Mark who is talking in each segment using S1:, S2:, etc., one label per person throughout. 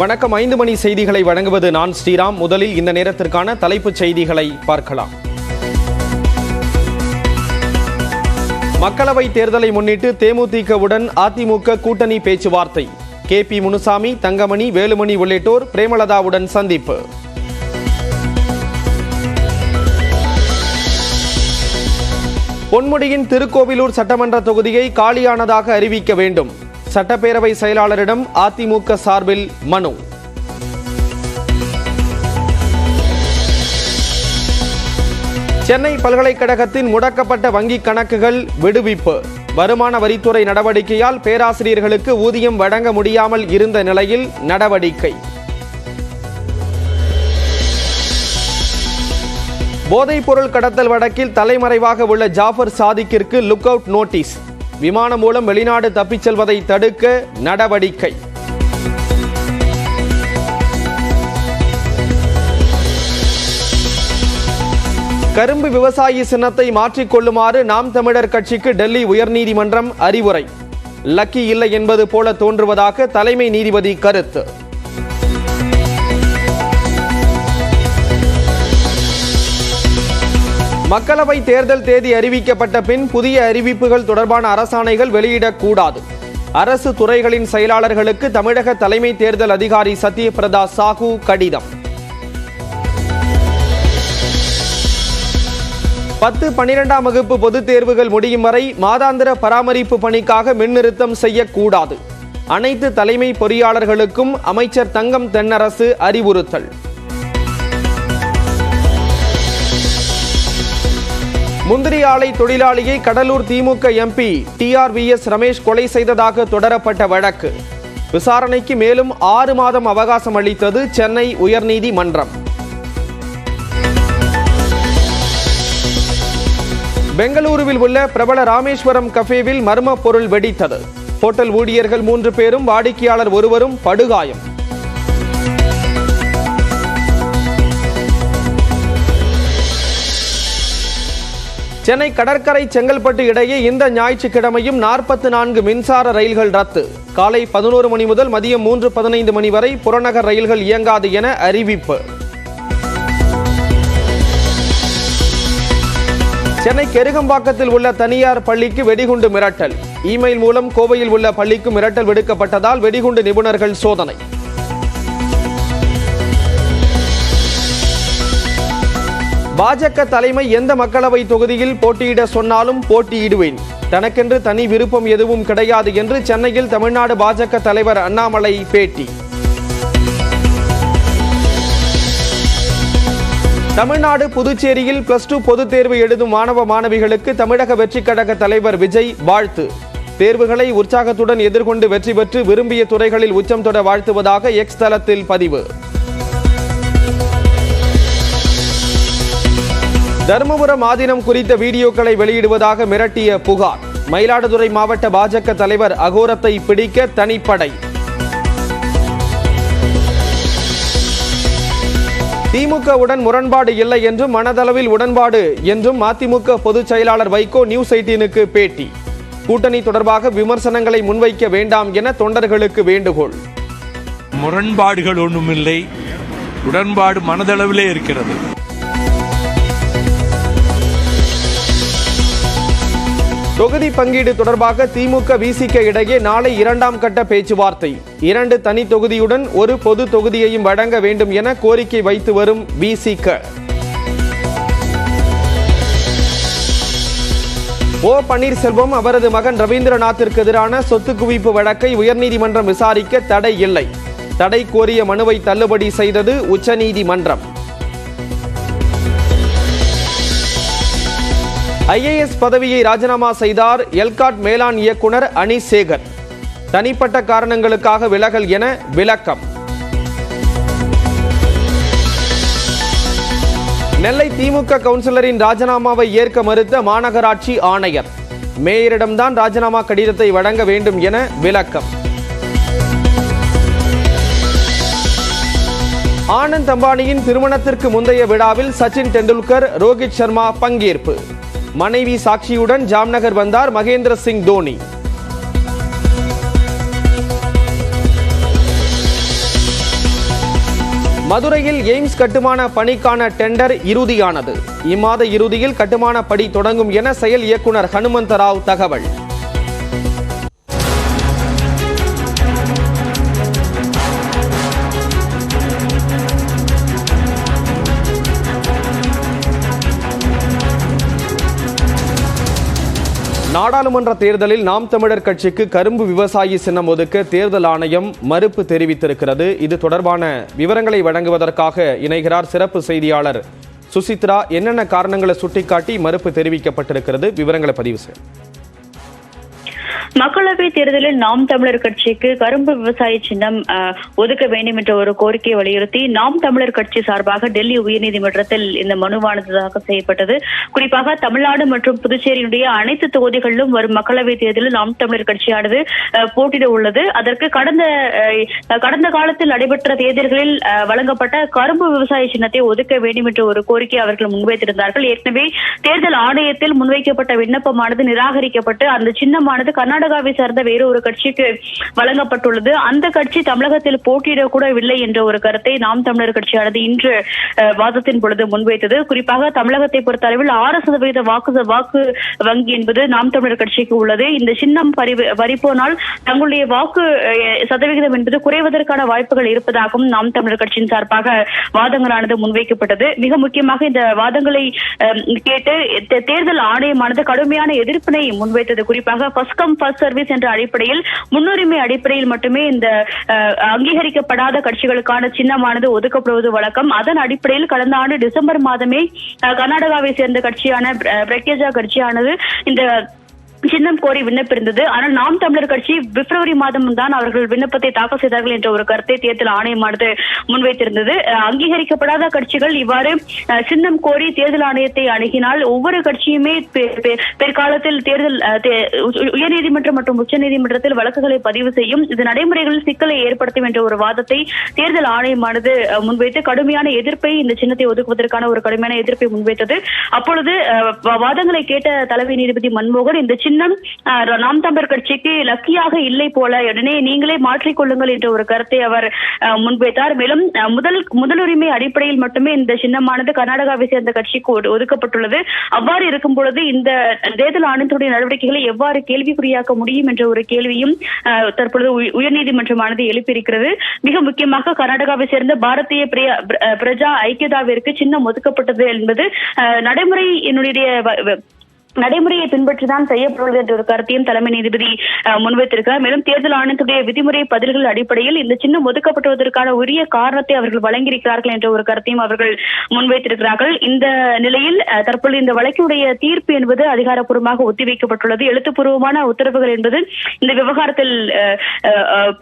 S1: வணக்கம். 5 மணி செய்திகளை வழங்குவது நான் ஸ்ரீராம். முதலில் இந்த நேரத்திற்கான தலைப்புச் செய்திகளை பார்க்கலாம். மக்களவை தேர்தலை முன்னிட்டு தேமுதிகவுடன் அதிமுக கூட்டணி பேச்சுவார்த்தை. KP முனுசாமி, தங்கமணி, வேலுமணி உள்ளிட்டோர் பிரேமலதாவுடன் சந்திப்பு. பொன்முடியின் திருக்கோவிலூர் சட்டமன்ற தொகுதியை காலியானதாக அறிவிக்க வேண்டும். சட்டப்பேரவை செயலாளரிடம் அதிமுக சார்பில் மனு. சென்னை பல்கலைக்கழகத்தின் முடக்கப்பட்ட வங்கிக் கணக்குகள் விடுவிப்பு. வருமான வரித்துறை நடவடிக்கையால் பேராசிரியர்களுக்கு ஊதியம் வழங்க முடியாமல் இருந்த நிலையில் நடவடிக்கை. போதைப்பொருள் கடத்தல் வழக்கில் தலைமறைவாக உள்ள ஜாஃபர் சாதிக்கிற்கு லுக் அவுட் நோட்டீஸ். விமானம் மூலம் வெளிநாடு தப்பிச் செல்வதை தடுக்க நடவடிக்கை. கரும்பு விவசாயி சின்னத்தை மாற்றிக்கொள்ளுமாறு நாம் தமிழர் கட்சிக்கு டெல்லி உயர்நீதிமன்றம் அறிவுரை. லக்கி இல்லை என்பது போல தோன்றுவதாக தலைமை நீதிபதி கருத்து. மக்களவை தேர்தல் தேதி அறிவிக்கப்பட்ட பின் புதிய அறிவிப்புகள் தொடர்பான அரசாணைகள் வெளியிடக்கூடாது. அரசு துறைகளின் செயலாளர்களுக்கு தமிழக தலைமை தேர்தல் அதிகாரி சத்யபிரதா சாஹூ கடிதம். 10-12ஆம் வகுப்பு பொதுத் தேர்வுகள் முடியும் வரை மாதாந்திர பராமரிப்பு பணிக்காக மின்னிறுத்தம் செய்யக்கூடாது. அனைத்து தலைமை பொறியாளர்களுக்கும் அமைச்சர் தங்கம் தென்னரசு அறிவுறுத்தல். முந்திரி ஆலை தொழிலாளியை கடலூர் திமுக MP TRVS ரமேஷ் கொலை செய்ததாக தொடரப்பட்ட வழக்கு. விசாரணைக்கு மேலும் 6 மாதம் அவகாசம் அளித்தது சென்னை உயர்நீதிமன்றம். பெங்களூருவில் உள்ள பிரபல ராமேஸ்வரம் கஃபேவில் மர்ம பொருள் வெடித்தது. ஹோட்டல் ஊழியர்கள் 3 பேரும் வாடிக்கையாளர் ஒருவரும் படுகாயம். சென்னை கடற்கரை செங்கல்பட்டு இடையே இந்த ஞாயிற்றுக்கிழமையும் 44 மின்சார ரயில்கள் ரத்து. காலை 11 மணி முதல் மதியம் 3:15 மணி வரை புறநகர் ரயில்கள் இயங்காது என அறிவிப்பு. சென்னை கெருகம்பாக்கத்தில் உள்ள தனியார் பள்ளிக்கு வெடிகுண்டு மிரட்டல். இமெயில் மூலம் கோவையில் உள்ள பள்ளிக்கு மிரட்டல் விடுக்கப்பட்டதால் வெடிகுண்டு நிபுணர்கள் சோதனை. பாஜக தலைமை எந்த மக்களவை தொகுதியில் போட்டியிட சொன்னாலும் போட்டியிடுவேன். தனக்கென்று தனி விருப்பம் எதுவும் கிடையாது என்று சென்னையில் தமிழ்நாடு பாஜக தலைவர் அண்ணாமலை பேட்டி. தமிழ்நாடு புதுச்சேரியில் +2 பொதுத் தேர்வு எழுதும் மாணவ மாணவிகளுக்கு தமிழக வெற்றிக் கழக தலைவர் விஜய் வாழ்த்து. தேர்வுகளை உற்சாகத்துடன் எதிர்கொண்டு வெற்றி பெற்று விரும்பிய துறைகளில் உச்சம் தொட வாழ்த்துவதாக எக்ஸ் தளத்தில் பதிவு. தருமபுரம் ஆதீனம் குறித்த வீடியோக்களை வெளியிடுவதாக மிரட்டிய புகார். மயிலாடுதுறை மாவட்ட பாஜக தலைவர் அகோரத்தை பிடிக்க தனிப்படை. திமுகவுடன் முரண்பாடு இல்லை என்றும் மனதளவில் உடன்பாடு என்றும் அதிமுக பொதுச் செயலாளர் வைகோ நியூஸ் 18க்கு பேட்டி. கூட்டணி தொடர்பாக விமர்சனங்களை முன்வைக்க வேண்டாம் என தொண்டர்களுக்கு வேண்டுகோள்.
S2: முரண்பாடுகள் ஒன்றுமில்லை, உடன்பாடு மனதளவிலே இருக்கிறது.
S1: தொகுதி பங்கீடு தொடர்பாக திமுக VCK இடையே நாளை 2ஆம் கட்ட பேச்சுவார்த்தை. 2 தனி தொகுதியுடன் ஒரு பொது தொகுதியையும் வழங்க வேண்டும் என கோரிக்கை வைத்து வரும் VCK. O பன்னீர்செல்வம் அவரது மகன் ரவீந்திரநாத்திற்கு எதிரான சொத்து குவிப்பு வழக்கை உயர்நீதிமன்றம் விசாரிக்க தடை இல்லை. தடை கோரிய மனுவை தள்ளுபடி செய்தது உச்சநீதிமன்றம். IAS பதவியை ராஜினாமா செய்தார் எல்காட் மேலாண் இயக்குனர் அனீஸ் சேகர். தனிப்பட்ட காரணங்களுக்காக விலகல் என விளக்கம். நெல்லை திமுக கவுன்சிலரின் ராஜினாமாவை ஏற்க மறுத்த மாநகராட்சி ஆணையர். மேயரிடம்தான் ராஜினாமா கடிதத்தை வழங்க வேண்டும் என விளக்கம். ஆனந்த் அம்பானியின் திருமணத்திற்கு முந்தைய விழாவில் சச்சின் டெண்டுல்கர், ரோஹித் சர்மா பங்கேற்பு. மனைவி சாட்சியுடன் ஜாம்நகர் வந்தார் மகேந்திர சிங் தோனி. மதுரையில் எய்ம்ஸ் கட்டுமான பணிக்கான டெண்டர் இறுதியானது. இம்மாத இறுதியில் கட்டுமான பணி தொடங்கும் என செயல் இயக்குனர் ஹனுமந்தராவ் தகவல். நாடாளுமன்ற தேர்தலில் நாம் தமிழர் கட்சிக்கு கரும்பு விவசாயி சின்னம் ஒதுக்க தேர்தல் ஆணையம் மறுப்பு தெரிவித்திருக்கிறது. இது தொடர்பான விவரங்களை வழங்குவதற்காக இணைகிறார் சிறப்பு செய்தியாளர் சுசித்ரா. என்னென்ன காரணங்களை சுட்டிக்காட்டி மறுப்பு தெரிவிக்கப்பட்டிருக்கிறது, விவரங்களை பதிவு செய்ய.
S3: மக்களவை தேர்தலில் நாம் தமிழர் கட்சிக்கு கரும்பு விவசாய சின்னம் ஒதுக்க வேண்டும் என்ற ஒரு கோரிக்கையை வலியுறுத்தி நாம் தமிழர் கட்சி சார்பாக டெல்லி உயர்நீதிமன்றத்தில் இந்த மனுவானது தாக்கல் செய்யப்பட்டது. குறிப்பாக தமிழ்நாடு மற்றும் புதுச்சேரியினுடைய அனைத்து தொகுதிகளிலும் வரும் மக்களவை தேர்தலில் நாம் தமிழர் கட்சியானது போட்டியிட உள்ளது. அதற்கு கடந்த காலத்தில் நடைபெற்ற தேர்தல்களில் வழங்கப்பட்ட கரும்பு விவசாய சின்னத்தை ஒதுக்க வேண்டும் என்ற ஒரு கோரிக்கையை அவர்கள் முன்வைத்திருந்தார்கள். ஏற்கனவே தேர்தல் ஆணையத்தில் முன்வைக்கப்பட்ட விண்ணப்பமானது நிராகரிக்கப்பட்டு அந்த சின்னமானது கர்நாடகாவை சார்ந்த வேறு ஒரு கட்சிக்கு வழங்கப்பட்டுள்ளது. அந்த கட்சி தமிழகத்தில் போட்டியிடக்கூடவில்லை என்ற ஒரு கருத்தை நாம் தமிழர் கட்சியானது இன்று வாதத்தின் பொழுது முன்வைத்தது. குறிப்பாக தமிழகத்தை பொறுத்தளவில் 6% வாக்கு வங்கி என்பது நாம் தமிழர் கட்சிக்கு உள்ளது. இந்த சின்னம் பறிப்போனால் தங்களுடைய வாக்கு சதவிகிதம் என்பது குறைவதற்கான வாய்ப்புகள் இருப்பதாகவும் நாம் தமிழர் கட்சியின் சார்பாக வாதங்களானது முன்வைக்கப்பட்டது. மிக முக்கியமாக இந்த வாதங்களை கேட்டு தேர்தல் ஆணையமானது கடுமையான எதிர்ப்பினை முன்வைத்தது. குறிப்பாக ஃபர்ஸ்ட் கம் ஃபர்ஸ்ட் சர்வீஸ் என்ற அடிப்படையில் முன்னுரிமை அடிப்படையில் மட்டுமே இந்த அங்கீகரிக்கப்படாத கட்சிகளுக்கான சின்னமானது ஒதுக்கப்படுவது வழக்கம். அதன் அடிப்படையில் கடந்த ஆண்டு டிசம்பர் மாதமே கர்நாடகாவை சேர்ந்த கட்சியான பிரக்யஜா கட்சியானது இந்த சின்னம் கோரி விண்ணப்பிருந்தது. ஆனால் நாம் தமிழர் கட்சி பிப்ரவரி மாதம் தான் அவர்கள் விண்ணப்பத்தை தாக்கல் செய்தார்கள் என்ற ஒரு கருத்தை தேர்தல் ஆணையமானது முன்வைத்திருந்தது. அங்கீகரிக்கப்படாத கட்சிகள் இவ்வாறு சின்னம் கோரி தேர்தல் ஆணையத்தை அணுகினால் ஒவ்வொரு கட்சியுமே பிற்காலத்தில் தேர்தல் உயர்நீதிமன்றம் மற்றும் உச்சநீதிமன்றத்தில் வழக்குகளை பதிவு செய்யும். இது நடைமுறைகளில் சிக்கலை ஏற்படுத்தும் என்ற ஒரு வாதத்தை தேர்தல் ஆணையமானது முன்வைத்து கடுமையான எதிர்ப்பை இந்த சின்னத்தை ஒதுக்குவதற்கான ஒரு கடுமையான எதிர்ப்பை முன்வைத்தது. அப்பொழுது வாதங்களை கேட்ட தலைமை நீதிபதி மன்மோகன் இந்த சின்னம் நாம் தமிழர் கட்சிக்கு லக்கியாக இல்லை போல, உடனே நீங்களே மாற்றிக்கொள்ளுங்கள் என்ற ஒரு கருத்தை அவர் முன்வைத்தார். மேலும் முதலுரிமை அடிப்படையில் மட்டுமே இந்த சின்னமானது கர்நாடகாவை சேர்ந்த கட்சிக்கு ஒதுக்கப்பட்டுள்ளது. அவ்வாறு இருக்கும் பொழுது இந்த தேர்தல் ஆணையத்துடைய நடவடிக்கைகளை எவ்வாறு கேள்விக்குறியாக்க முடியும் என்ற ஒரு கேள்வியும் தற்பொழுது உயர்நீதிமன்றமானது எழுப்பியிருக்கிறது. மிக முக்கியமாக கர்நாடகாவை சேர்ந்த பாரதிய பிரஜா ஐக்கியதாவிற்கு சின்னம் ஒதுக்கப்பட்டது என்பது நடைமுறையை பின்பற்றிதான் செய்யப்படுவது என்ற ஒரு கருத்தையும் தலைமை நீதிபதி முன்வைத்திருக்கிறார். மேலும் தேர்தல் ஆணையத்துடைய விதிமுறை பதில்கள் அடிப்படையில் இந்த சின்னம் ஒதுக்கப்படுவதற்கான உரிய காரணத்தை அவர்கள் வழங்கியிருக்கிறார்கள் என்ற ஒரு கருத்தையும் அவர்கள் முன்வைத்திருக்கிறார்கள். இந்த நிலையில் தற்பொழுது இந்த வழக்கினுடைய தீர்ப்பு என்பது அதிகாரப்பூர்வமாக ஒத்திவைக்கப்பட்டுள்ளது. எழுத்துப்பூர்வமான உத்தரவுகள் என்பது இந்த விவகாரத்தில்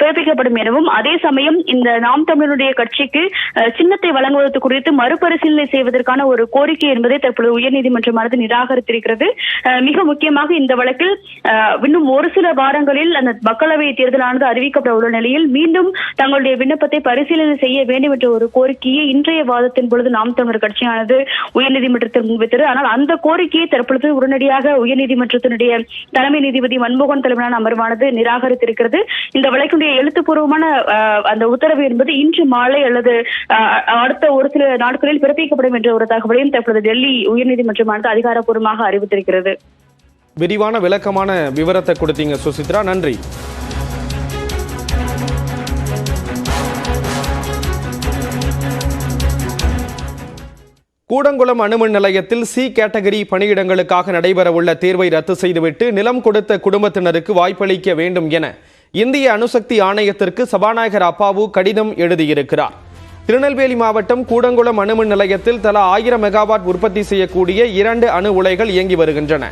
S3: பிறப்பிக்கப்படும் எனவும், அதே சமயம் இந்த நாம் தமிழருடைய கட்சிக்கு சின்னத்தை வழங்குவது குறித்து மறுபரிசீலனை செய்வதற்கான ஒரு கோரிக்கை என்பதை தற்பொழுது உயர்நீதிமன்றமானது நிராகரித்திருக்கிறது. மிக முக்கியமாக இந்த வழக்கில் இன்னும் ஒரு சில வாரங்களில் அந்த மக்களவை தேர்தலானது அறிவிக்கப்பட உள்ள நிலையில் மீண்டும் தங்களுடைய விண்ணப்பத்தை பரிசீலனை செய்ய வேண்டும் என்ற ஒரு கோரிக்கையை இன்றைய வாதத்தின் பொழுது நாம் தமிழர் கட்சியானது உயர்நீதிமன்றத்தில் முன்வைத்தது. ஆனால் அந்த கோரிக்கையை தற்பொழுது உடனடியாக உயர்நீதிமன்றத்தினுடைய தலைமை நீதிபதி மன்மோகன் தலைமையிலான அமர்வானது நிராகரித்திருக்கிறது. இந்த வழக்குடைய எழுத்துப்பூர்வமான அந்த உத்தரவு என்பது இன்று மாலை அல்லது அடுத்த ஒரு சில நாட்களில் பிறப்பிக்கப்படும் என்ற ஒரு தகவலையும் தற்பொழுது டெல்லி உயர்நீதிமன்றமானது அதிகாரப்பூர்வமாக அறிவித்திருக்கிறது.
S1: விரிவான விளக்கமான விவரத்தை கொடுத்தீங்க சுசித்ரா, நன்றி. கூடங்குளம் அணுமின் நிலையத்தில் சி கேட்டகரி பணியிடங்களுக்காக நடைபெறவுள்ள தேர்வை ரத்து செய்துவிட்டு நிலம் கொடுத்த குடும்பத்தினருக்கு வாய்ப்பளிக்க வேண்டும் என இந்திய அணுசக்தி ஆணையத்திற்கு சபாநாயகர் அப்பாவு கடிதம் எழுதியிருக்கிறார். திருநெல்வேலி மாவட்டம் கூடங்குளம் அணுமின் நிலையத்தில் தலா 1000 மெகாவாட் உற்பத்தி செய்யக்கூடிய 2 அணு உலைகள் இயங்கி வருகின்றன.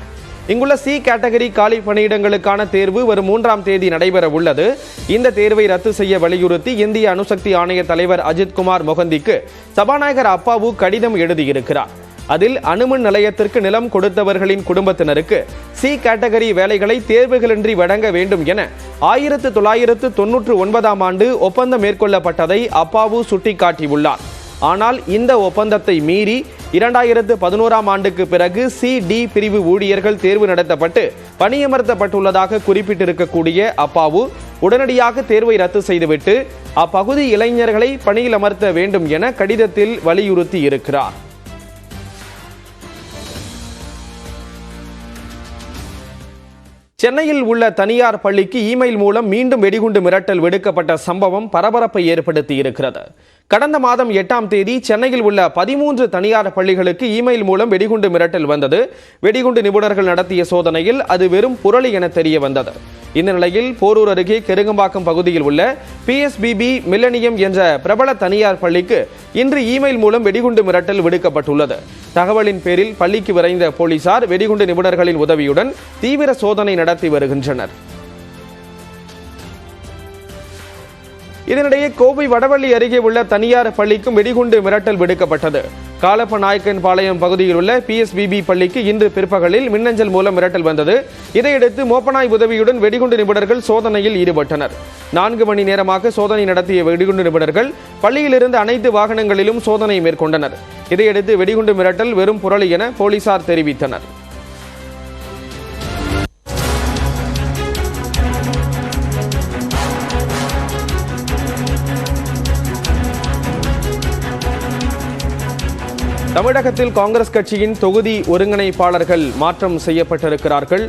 S1: இங்குள்ள சி கேட்டகரி காலி பணியிடங்களுக்கான தேர்வு வரும் 3ஆம் தேதி நடைபெற உள்ளது. இந்த தேர்வை ரத்து செய்ய வலியுறுத்தி இந்திய அணுசக்தி ஆணைய தலைவர் அஜித் குமார் மொஹந்திக்கு சபாநாயகர் அப்பாவு கடிதம் எழுதியிருக்கிறார். அதில் அணுமின் நிலையத்திற்கு நிலம் கொடுத்தவர்களின் குடும்பத்தினருக்கு சி கேட்டகரி வேலைகளை தேர்வுகளின்றி வழங்க வேண்டும் என 1999ஆம் ஆண்டு ஒப்பந்தம் மேற்கொள்ளப்பட்டதை அப்பாவு சுட்டிக்காட்டியுள்ளார். ஆனால் இந்த ஒப்பந்தத்தை மீறி 2011ஆம் ஆண்டுக்கு பிறகு சி-டி பிரிவு ஊழியர்கள் தேர்வு நடத்தப்பட்டு பணியமர்த்தப்பட்டுள்ளதாக குறிப்பிட்டிருக்கக்கூடிய அப்பாவு உடனடியாக தேர்வை ரத்து செய்துவிட்டு அப்பகுதி இளைஞர்களை பணியில் அமர்த்த வேண்டும் என கடிதத்தில் வலியுறுத்தி இருக்கிறார். சென்னையில் உள்ள தனியார் பள்ளிக்கு இமெயில் மூலம் மீண்டும் வெடிகுண்டு மிரட்டல் விடுக்கப்பட்ட சம்பவம் பரபரப்பை ஏற்படுத்தி இருக்கிறது. கடந்த மாதம் 8ஆம் தேதி சென்னையில் உள்ள 13 தனியார் பள்ளிகளுக்கு இமெயில் மூலம் வெடிகுண்டு மிரட்டல் வந்தது. வெடிகுண்டு நிபுணர்கள் நடத்திய சோதனையில் அது வெறும் புரளி என தெரிய வந்தது. இந்த நிலையில் போரூர் அருகே கெருங்கம்பாக்கம் பகுதியில் உள்ள PSBB மில்லனியம் என்ற பிரபல தனியார் பள்ளிக்கு இன்று இமெயில் மூலம் வெடிகுண்டு மிரட்டல் விடுக்கப்பட்டுள்ளது. தகவலின் பேரில் பள்ளிக்கு விரைந்த போலீசார் வெடிகுண்டு நிபுணர்களின் உதவியுடன் தீவிர சோதனை நடத்தி வருகின்றனர். இதனிடையே கோவை வடவள்ளி அருகே உள்ள தனியார் பள்ளிக்கும் வெடிகுண்டு மிரட்டல் விடுக்கப்பட்டது. காலப்ப நாயக்கன் பாளையம் பகுதியில் உள்ள PSBB பள்ளிக்கு இன்று பிற்பகலில் மின்னஞ்சல் மூலம் மிரட்டல் வந்தது. இதையடுத்து மோப்பனாய் உதவியுடன் வெடிகுண்டு நிபுணர்கள் சோதனையில் ஈடுபட்டனர். 4 மணி நேரமாக சோதனை நடத்திய வெடிகுண்டு நிபுணர்கள் பள்ளியிலிருந்து அனைத்து வாகனங்களிலும் சோதனை மேற்கொண்டனர். இதையடுத்து வெடிகுண்டு மிரட்டல் வெறும் புரளி என போலீசார் தெரிவித்தனர். தமிழகத்தில் காங்கிரஸ் கட்சியின் தொகுதி ஒருங்கிணைப்பாளர்கள் மாற்றம் செய்யப்பட்டிருக்கிறார்கள்.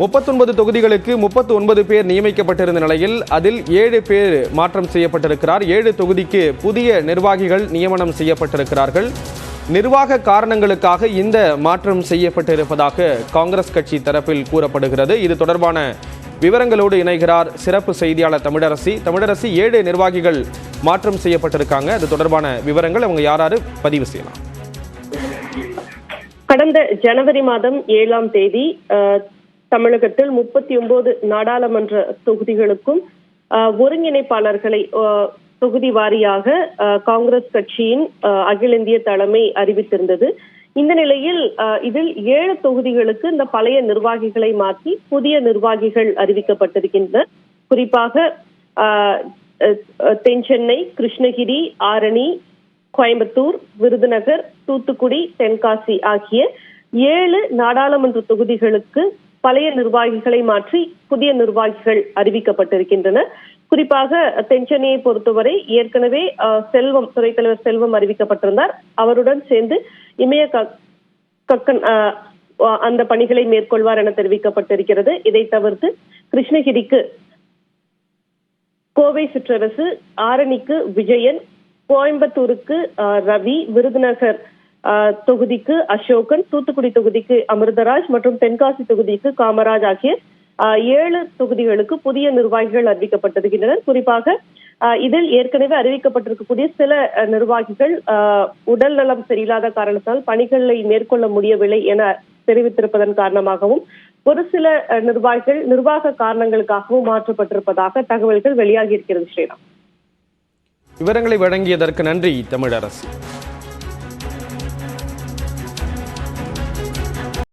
S1: 39 தொகுதிகளுக்கு 39 பேர் நியமிக்கப்பட்டிருந்த நிலையில் அதில் 7 பேர் மாற்றம் செய்யப்பட்டிருக்கிறார். 7 தொகுதிக்கு புதிய நிர்வாகிகள் நியமனம் செய்யப்பட்டிருக்கிறார்கள். நிர்வாக காரணங்களுக்காக இந்த மாற்றம் செய்யப்பட்டிருப்பதாக காங்கிரஸ் கட்சி தரப்பில் கூறப்படுகிறது. இது தொடர்பான விவரங்களோடு இணைகிறார் சிறப்பு செய்தியாளர் தமிழரசி. 7 நிர்வாகிகள் மாற்றம் செய்யப்பட்டிருக்காங்க. அது தொடர்பான விவரங்கள் அவங்க யாராரு பதிவு செய்யலாம்?
S4: கடந்த ஜனவரி மாதம் 7ஆம் தேதி தமிழகத்தில் 39 நாடாளுமன்ற தொகுதிகளுக்கும் ஒருங்கிணைப்பாளர்களை தொகுதி வாரியாக காங்கிரஸ் கட்சியின் அகில இந்திய தலைமை அறிவித்திருந்தது. இந்த நிலையில் இதில் 7 தொகுதிகளுக்கு இந்த பழைய நிர்வாகிகளை மாற்றி புதிய நிர்வாகிகள் அறிவிக்கப்பட்டிருக்கின்றனர். குறிப்பாக தென் சென்னை, கிருஷ்ணகிரி, ஆரணி, கோயம்புத்தூர், விருதுநகர், தூத்துக்குடி, தென்காசி ஆகிய 7 நாடாளுமன்ற தொகுதிகளுக்கு பழைய நிர்வாகிகளை மாற்றி புதிய நிர்வாகிகள் அறிவிக்கப்பட்டிருக்கின்றனர். குறிப்பாக தென் சென்னையை பொறுத்தவரை ஏற்கனவே செல்வம், துறைத் தலைவர் செல்வம் அறிவிக்கப்பட்டிருந்தார். அவருடன் சேர்ந்து இமய கக்கன் அந்த பணிகளை மேற்கொள்வார் என தெரிவிக்கப்பட்டிருக்கிறது. இதை தவிர்த்து கிருஷ்ணகிரிக்கு கோவை சிற்றரசு, ஆரணிக்கு விஜயன், கோயம்புத்தூருக்கு ரவி, விருதுநகர் தொகுதிக்கு அசோகன், தூத்துக்குடி தொகுதிக்கு அமிர்தராஜ் மற்றும் தென்காசி தொகுதிக்கு காமராஜ் ஆகிய 7 தொகுதிகளுக்கு புதிய நிர்வாகிகள் அறிவிக்கப்பட்டிருக்கின்றனர். குறிப்பாக இதில் ஏற்கனவே அறிவிக்கப்பட்டிருக்கக்கூடிய சில நிர்வாகிகள் உடல் நலம் சரியில்லாத காரணத்தால் பணிகளை மேற்கொள்ள முடியவில்லை என தெரிவித்திருப்பதன் காரணமாகவும் ஒரு சில நிர்வாகிகள் நிர்வாக காரணங்களுக்காகவும் மாற்றப்பட்டிருப்பதாக தகவல்கள் வெளியாகி இருக்கிறது. ஸ்ரீராம்,
S1: விவரங்களை வழங்கியதற்கு நன்றி தமிழரசி.